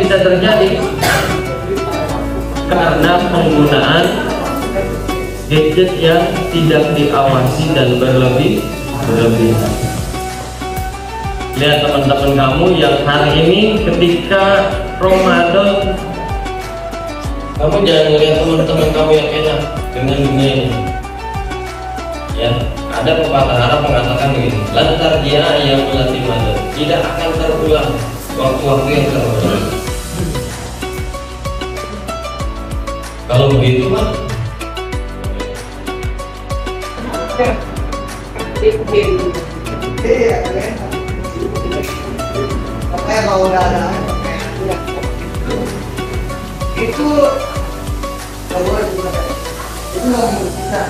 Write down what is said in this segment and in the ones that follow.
bisa terjadi? Karena penggunaan gadget yang tidak diawasi dan berlebihan. Lihat teman-teman kamu yang hari ini ketika Ramadan, kamu jangan melihat teman-teman kamu yang enak dengan dunia ini. Ya, ada pepatah Arab mengatakan begini, lantar dia yang melatih madu tidak akan terulang waktu-waktu yang terlalu. Kalau begitu Pak, kalau udah ada itu nggak bisa.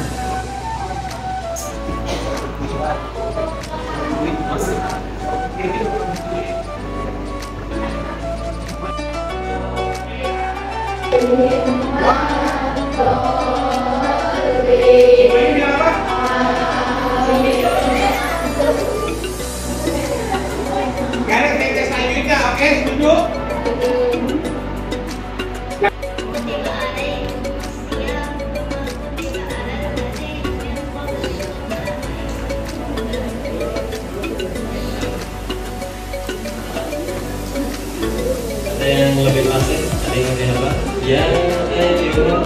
Oke, duduk. ada yang lebih fasih, ada yang lebih apa? Ya ayyuhal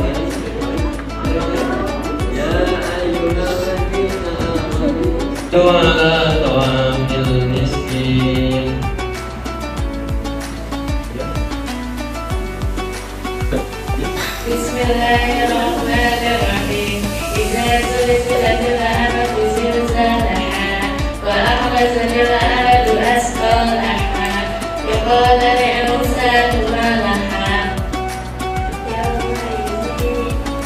ta'amil miskin. Bismillahirrahmanirrahim. Idza zulzilatil ardu zilzalaha wa akhrajatil ardu asqalaha wa qala al-insanu ma laha.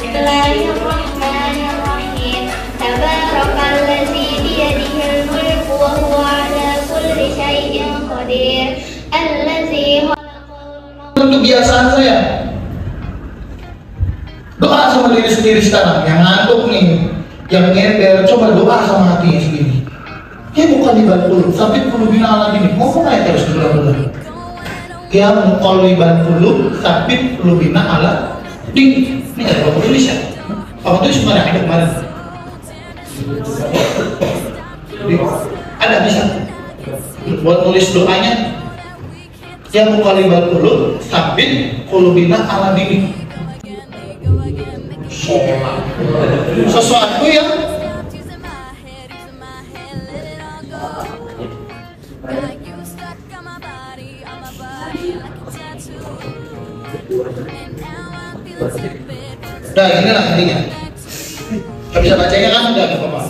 Bismillahirrahmanirrahim. Tabarakalladzi biyadihil mulku wa huwa ala kulli syai'in qadir. Alladzi Untuk kebiasaan saya doa sama diri sendiri sekarang, yang ngantuk nih, yang nyender, coba doa sama hatinya sendiri. Ya bukan dibantu, tapi kulubina ala dini. Ngomong aja terus di bulan-bulan. Ya muqalliban qulub, tapi kulubina ala dini. Ini ada apa tulis ya? Apa tulis kemarin? Ada kemarin. Ada bisa. Buat tulis doanya. Ya muqalliban qulub, tapi kulubina ala dini. Sesuatu yang nah inilah intinya. Gak bisa bacanya kan? Udah gak apa-apa.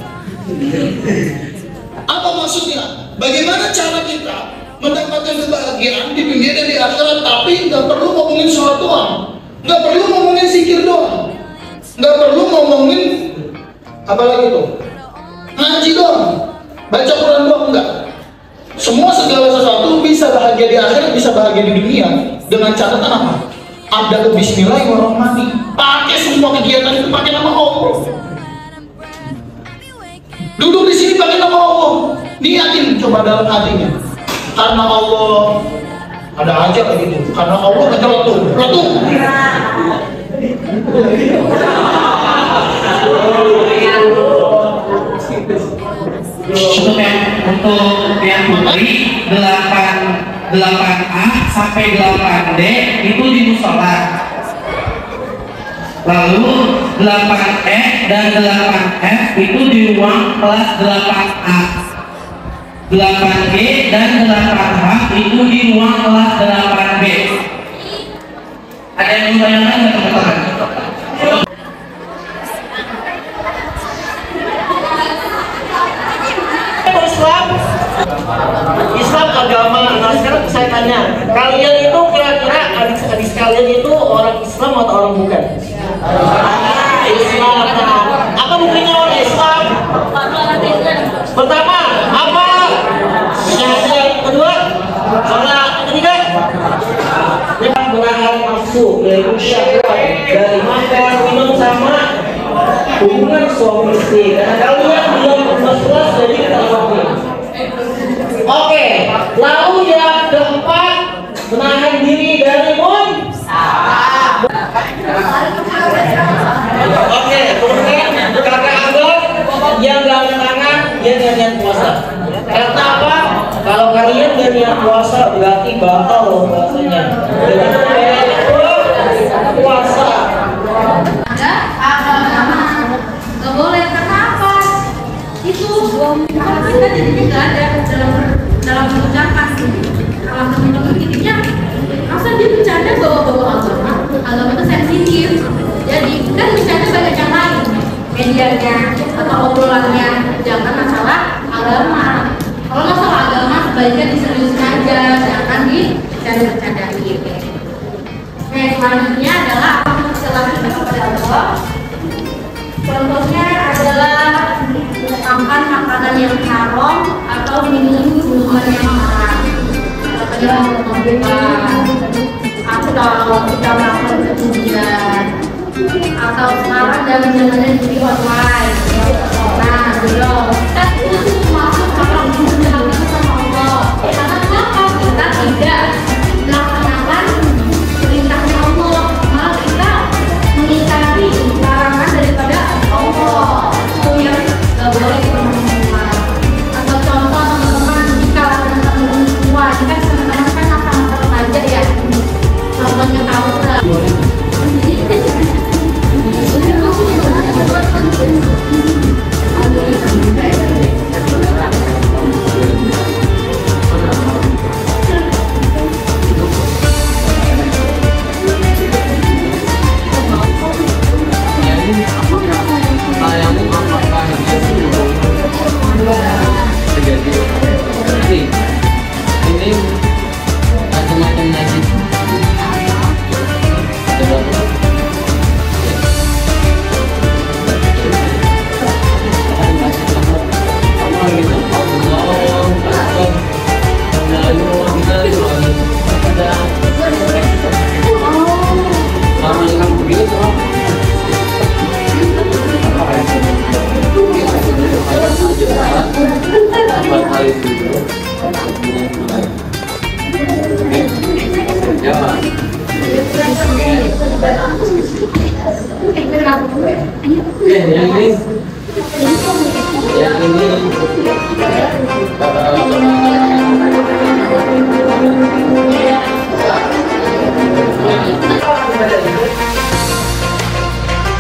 Apa maksudnya? Bagaimana cara kita mendapatkan kebahagiaan di dunia dan di akhirat, tapi nggak perlu ngomongin sholat doang, nggak perlu ngomongin zikir doang, nggak perlu ngomongin apa lagi tuh, ngaji doang, baca Quran doang, enggak. Semua segala sesuatu bisa bahagia di akhirat, bisa bahagia di dunia dengan catatan apa? Ada bismillahirrahmanirrahim. Pakai semua kegiatan itu pakai nama Allah. Duduk di sini pakai nama Allah. Niatin coba dalam hatinya. Karena Allah ada aja kayak gitu. Karena Allah ada letup. Untuk yang putri 8A sampai 8D itu di musola. Lalu 8E dan 8F itu di ruang kelas 8A. 8G dan 8H itu di ruang kelas 8B. Ada yang membayangkan nggak teman-teman? Islam agama. Nah sekarang saya tanya, kalian itu kira-kira adik-adik sekalian itu orang Islam atau orang bukan? Islam. Apa buktinya orang Islam? Pertama, apa? Syahadat. Kedua, sholat. Ketiga, menahan nafsu, yaitu syahwat dari makan, minum sama hubungan suami istri. Karena kalian belum jelas dari ketahuan. Oke, lalu yang keempat, menahan diri dari Oke, kemudian kakak Anggot yang gak angkat tangan, dia niat puasa. Karena apa? Kalau kalian gak niat puasa berarti batal loh puasanya. Jadi puasa. Ada agama nggak boleh, karena apa? Itu karena kita jadinya nggak ada dalam ucapan. Kalau teman-teman intinya masa dia bercanda bawa-bawa agama itu sensitif. Jadi kan bercanda banyak yang lain, medianya atau obrolannya, jangan masalah agama. Kalau masalah agama sebaiknya diseriusin aja, jangan bercanda-bercandain. Nah, selanjutnya adalah setelah kita kepada Allah. Contohnya adalah makan makanan yang haram atau minum minuman yang haram. Contohnya minuman atau kita makan kemudian atau sekarang dalam zamannya judi online. Nah, belum. Itu masuk kalau menghina sama Allah. Karena kenapa kita tidak melaksanakan perintahnya Allah, malah kita mengingkari larangan daripada Allah. Itu yang nggak boleh teman-teman. Atau contoh teman-teman, jika teman-teman tua, jika teman-teman kan sama-sama remaja ya, contohnya tahu lah. Ini macam-macam najis.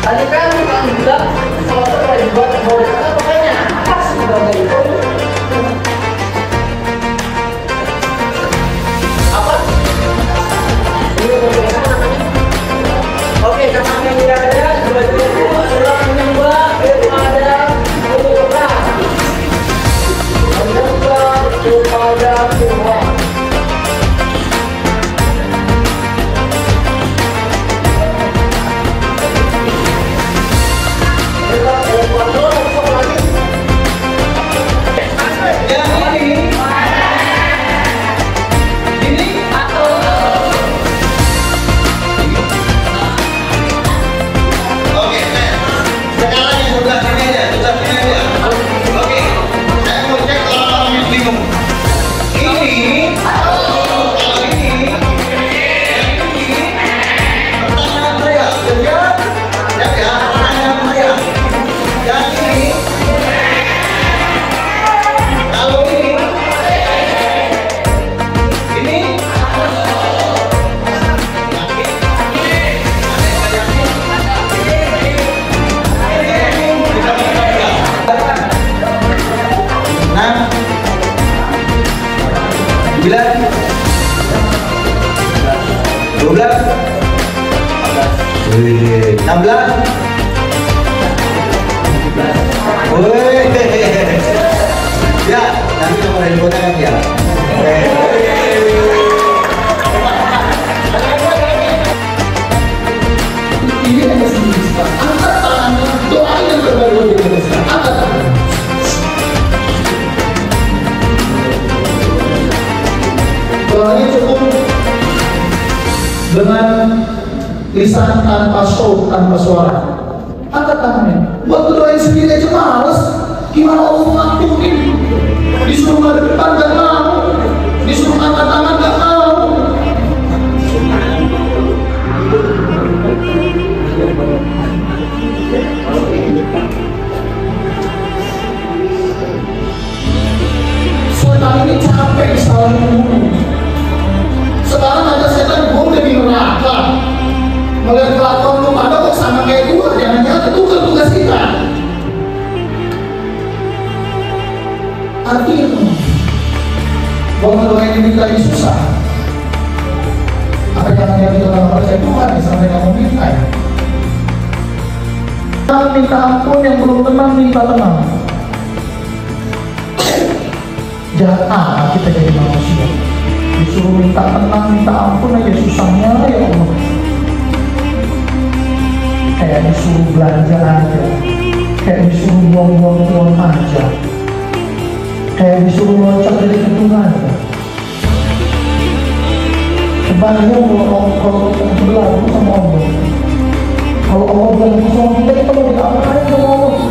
Tadi kan kalau bilang salah satu dari buat boleh pokoknya apa sih sebenarnya itu? Apa? Ini namanya? Oke, katanya tidak ada sebagai itu adalah menyembah kepada Allah. Menyembah kepada Tuhan. Ya, nanti nomor handphone kan ya. Ini hanya sedikit. Angkat tangannya, doain yang terbaik buat Indonesia. Angkat tangannya. Doanya cukup dengan lisan tanpa show, tanpa suara. Angkat tangannya. Buat doain sendiri aja males. Gimana Allah ngakuin? Disuruh ke depan gak mau, disuruh angkat tangan gak mau. kelakuan lu pada kok sama kayak gua, jangan-jangan itu bukan tugas kita. Artinya gua ngedoain ini lagi susah. Apa jangan-jangan kita nggak percaya Tuhan ya, sampai kamu minta ya? Kita minta ampun, yang belum tenang minta tenang. Jahat amat kita jadi manusia. Disuruh minta tenang, minta ampun aja susahnya ya Allah. Kayak disuruh belanja aja, kayak disuruh buang-buang uang aja, kayak disuruh loncat dari gedung aja. Kebanyakan kalau kita berlaku sama Allah, kalau Allah berlaku sama kita mau diapain sama Allah?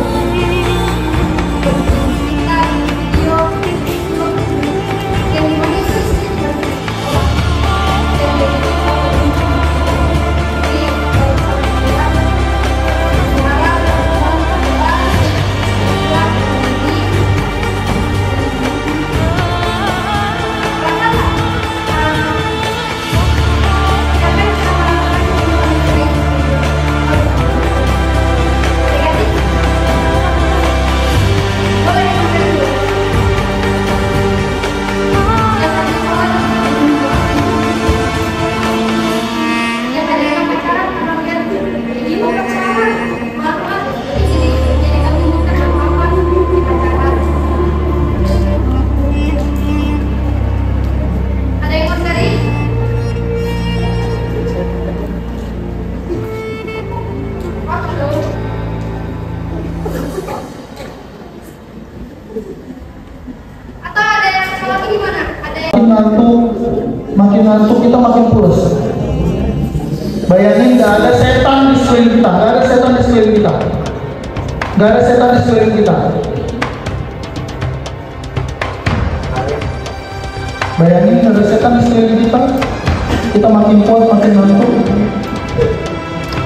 Makin ngantuk kita makin pulas. Bayangin gak ada setan di sekeliling kita, gak ada setan di sekeliling kita, gak ada setan di sekeliling kita. Bayangin gak ada setan di sekeliling kita makin kuat, makin ngantuk.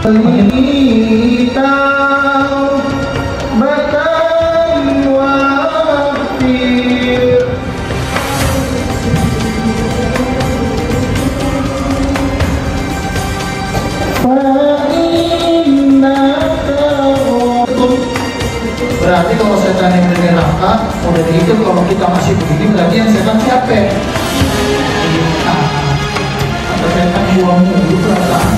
Kita bahkan wakil berarti kalau setan yang dari neraka udah dihitung, kalau kita masih begini berarti yang setan siapa? Nah, atau setan buang dulu perasaan.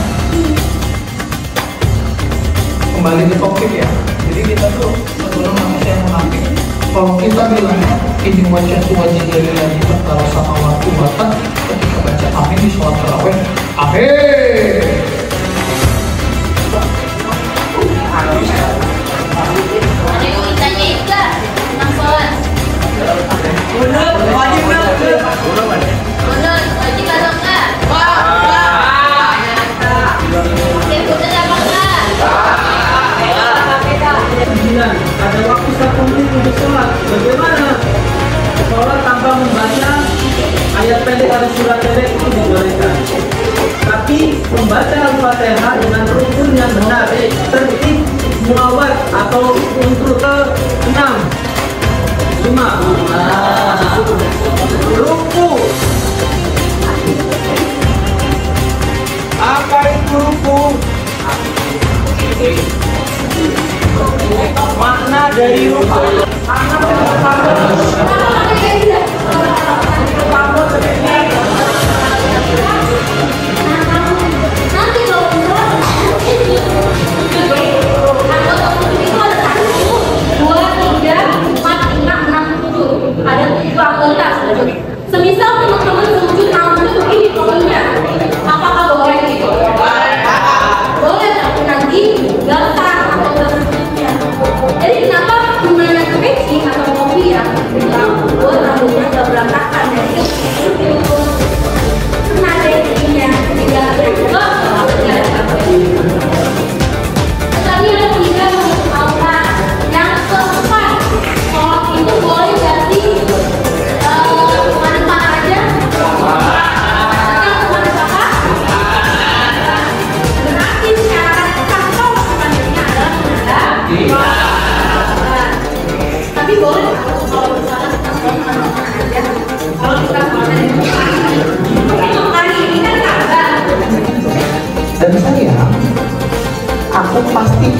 Kembali ke topik ya. Jadi kita tuh sebelum manusia yang munafik. Kalau kita bilang ini wajah dari lagi antara sama waktu batas ketika baca amin di sholat tarawih, amin. Ada waktu 1 menit untuk sholat. Bagaimana? Sholat tanpa membaca ayat pendek atau surat pendek itu dibolehkan. Tapi membaca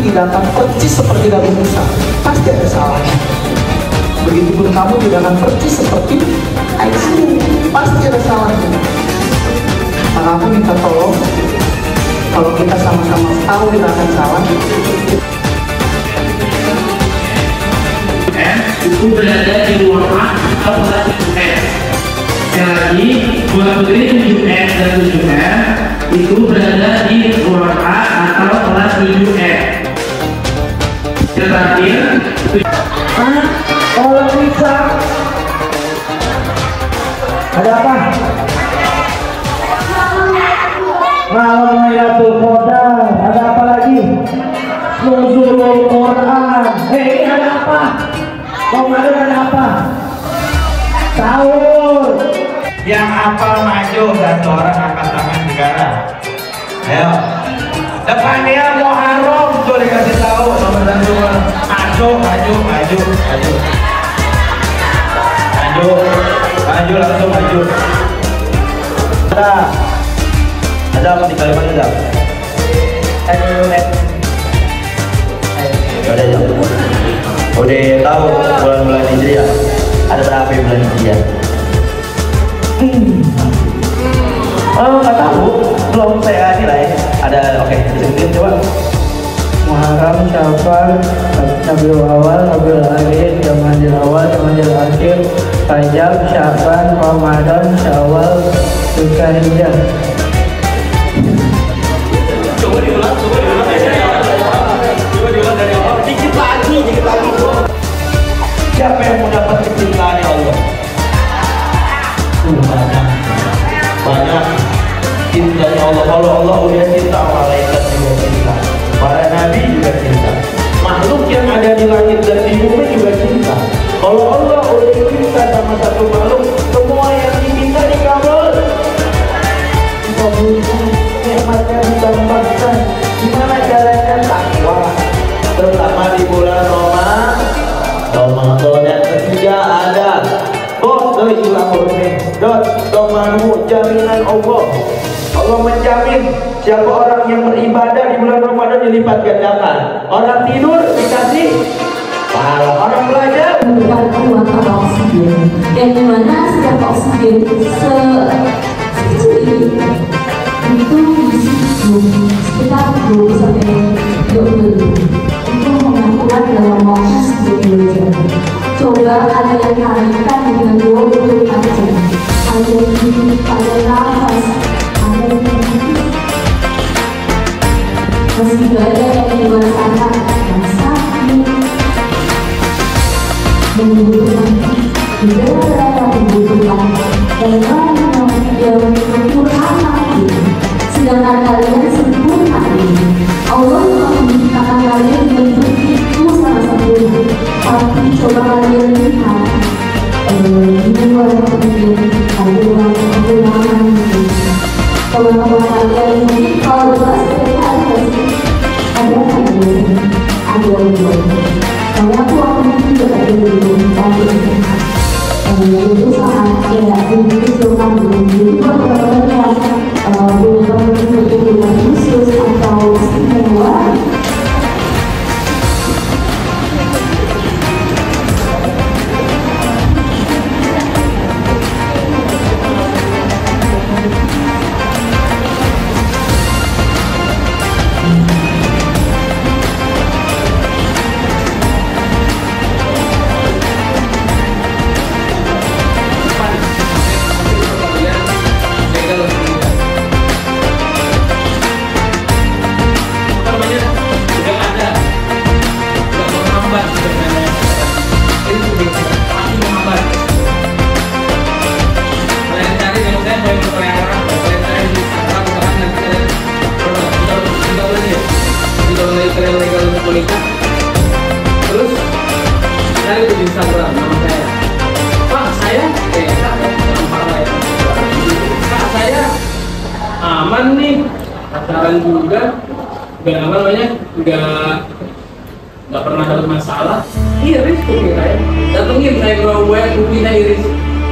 tidak akan percis seperti Nabi Musa, pasti ada salahnya. Begitupun kamu tidak akan percis seperti Aisyah, pasti ada salahnya. Maka aku minta tolong, kalau kita sama-sama tahu kita akan salah, itu berada di ruang A atau kelas 7F. Sekali lagi, buat putri 7F dan 7F itu berada di ruang A atau kelas 7F. Terakhir, Kalau bisa ada apa? Malam Lailatul Qadar, ada apa lagi? Nuzulul Quran. Ini ada apa? Ramadan ada apa? Sahur. yang apal maju satu orang angkat tangan negara. Ayo. Depannya Muharram tuh dikasih tahu nomor satu. Maju langsung maju. Ada apa di Kalimantan enggak? Udah tahu bulan-bulan Hijriah ada berapa bulan Hijriah? Oh nggak tahu, belum saya nilai. Ada oke, disebutin coba. Muharram, Syawal, Rabiul Awal, Rabiul Akhir, Jamadil Awal, Jamadil Akhir, Rajab, Sya'ban, Ramadan, Syawal, Dzulhijjah. Coba diulang dari awal. Dikit lagi. Siapa yang mau dapat kecintaan Allah? Banyak cintanya Allah. Kalau Allah udah cinta, malaikat juga cinta, para nabi juga cinta, makhluk yang ada di langit dan di bumi juga cinta. Kalau Allah udah cinta sama satu makhluk, semua yang diminta dikabul. Nikmatnya ditambahkan. Gimana caranya? Takwa, terutama di bulan Ramadan. Yang ketiga ada Domanu jaminan Allah. Allah menjamin siapa orang yang beribadah di bulan Ramadan dilipat gandakan. Orang tidur dikasih pahala, orang belajar menggunakan ruang oksigen, yang dimana setiap oksigen sekecil ini itu diisi sekitar 20 sampai 20 itu mengakukan dalam waktu 10 jam. Coba kalian kalikan dengan 24 jam. Ada hidup, ada nafas, ada yang masih banyak yang dirasakan yang sakit, membutuhkan negara yang membutuhkan dan orang yang membutuhkan lagi. Sedangkan kalian sempurna ini. Allah telah menciptakan kalian dengan begitu sangat sempurna. Tapi coba kalian lihat di luar kemudian kekurangan teman-teman kalian ini kalau bahas dari ada karena aku waktu itu juga ada di rumah itu sangat ya itu suka jadi kalau teman-teman yang punya teman-teman khusus atau istimewa terus cari di Instagram nama saya. Pak saya Pak saya aman nih, pacaran juga, nggak apa namanya, nggak pernah ada masalah. Iris tuh kita ya, datengin saya ke web buktinya Iris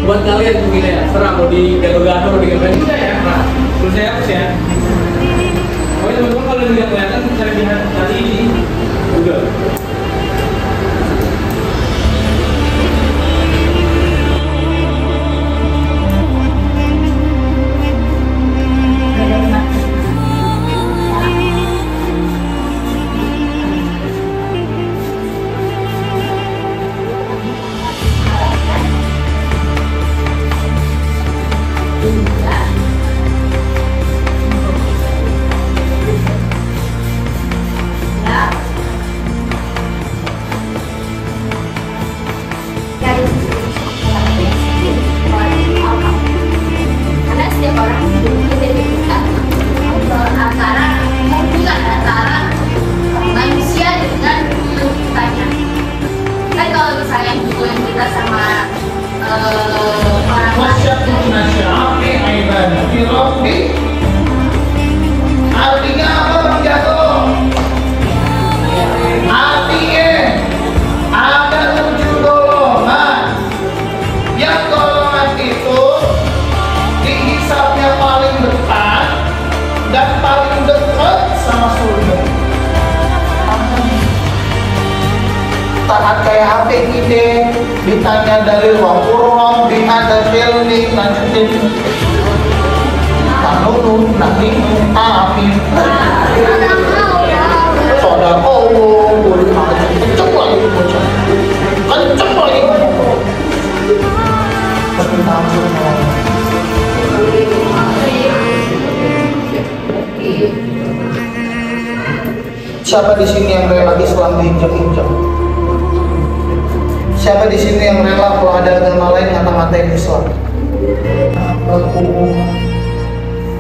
buat kalian buktinya ya, serah mau di gado-gado di gambar kita ya. Nah, terus saya hapus ya. Pokoknya teman-teman kalau tidak kelihatan cari lihat tadi ini. APID ditanya dari wakurong ada filming nanti tanunu nanti amin soda kowo boleh macam kenceng lagi bocah kenceng lagi siapa di sini yang rela Islam diinjak-injak? Siapa di sini yang rela kalau ada agama lain ngata-ngatain Islam?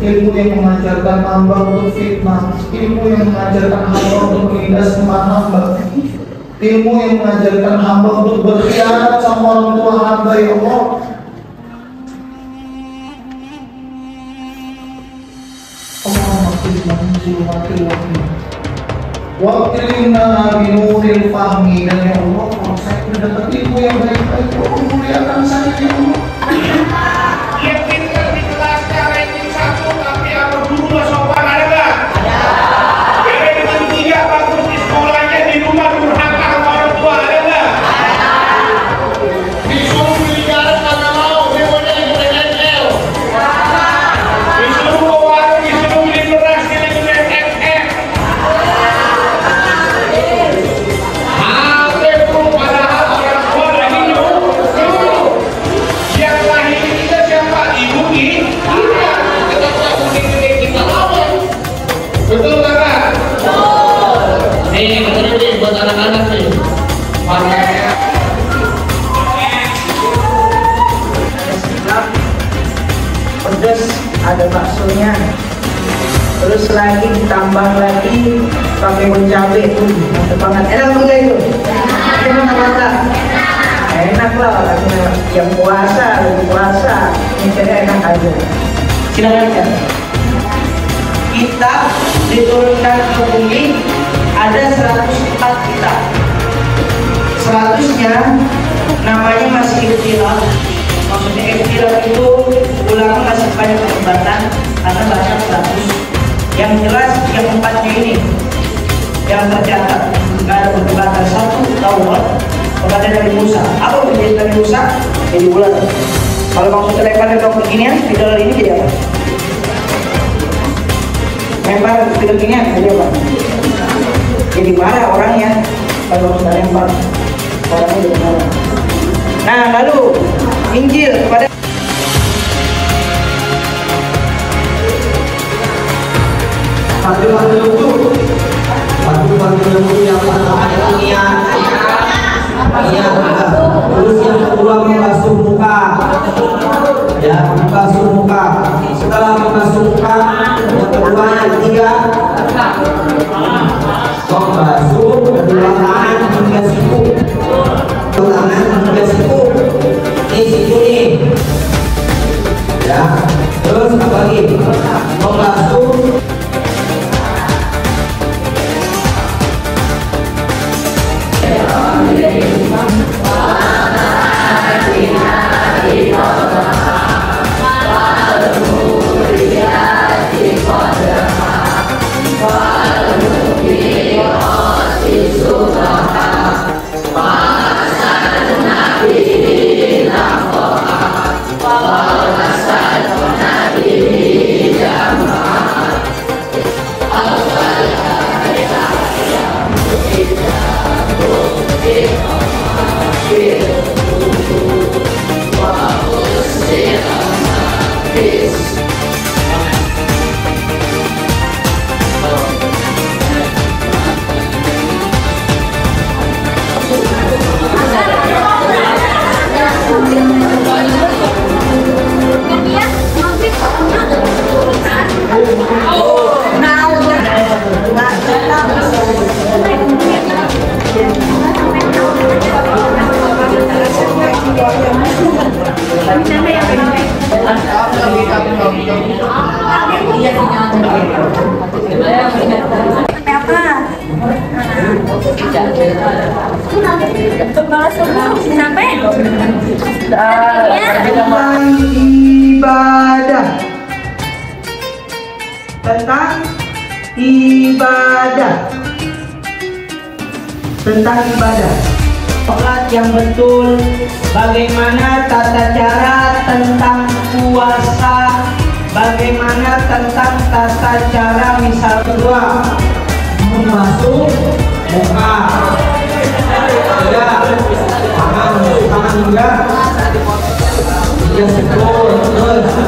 Ilmu yang mengajarkan hamba untuk fitnah, ilmu yang mengajarkan hamba untuk menindas teman hamba, ilmu yang mengajarkan hamba untuk berkhianat sama orang tua hamba, ya Allah. Wakilina binuril fahmi, dan ya Allah, kalau saya sudah dapat ilmu yang baik-baik, Allah muliakan saya, ya Allah. Yang pintar di kelasnya ranking 1 tapi apa guru gak sopan ada gak? Ada. Yang ranking 3 bagus di sekolahnya, di rumah durhaka sama orang tua ada gak? Ada. Disuruh beli garam kagak mau, maunya ikut NL. Disuruh ke warung, disuruh beli beras, dia ikut NFF. Padahal orang tua lagi nyuruh. Yang lahir kita siapa? Ibu kita. Kita tahu gede kita lawan. Betul kakak? Nih, katanya nih buat anak-anak nih. Pedas ada baksonya, terus lagi ditambah lagi pakai cabai tuh mantep banget. Enak juga itu? Enak apa? Enak lah, karena yang puasa lagi puasa ini enak aja. Silakan ya. Kita diturunkan ke bumi ada 104 kitab. 100-nya namanya masih ikhtilaf. Maksudnya ikhtilaf itu ulama masih banyak perdebatan karena banyak 100. Yang jelas yang 4-nya ini yang tercatat nggak ada perdebatan. 1 Taurat kepada Nabi Musa. Apa menjadi Nabi Musa? Jadi ular. Kalau maksud lempar ke beginian, video ini jadi apa? Lempar ke beginian jadi apa? Jadi marah orangnya. Kalau maksud lempar orangnya jadi marah. Nah lalu Injil kepada Satu yang pertama dunia, terus yang kedua membasuh muka, ya membasuh muka. Setelah membasuh muka, yang kedua yang ketiga membasuh kedua tangan hingga siku, tangan hingga siku. Ini siku nih, ya. Terus apa lagi? Membasuh tentang ibadah. sholat yang betul, bagaimana tata cara tentang puasa, bagaimana tentang tata cara misal kedua membasuh muka, enggak, tangan enggak, yang betul, terus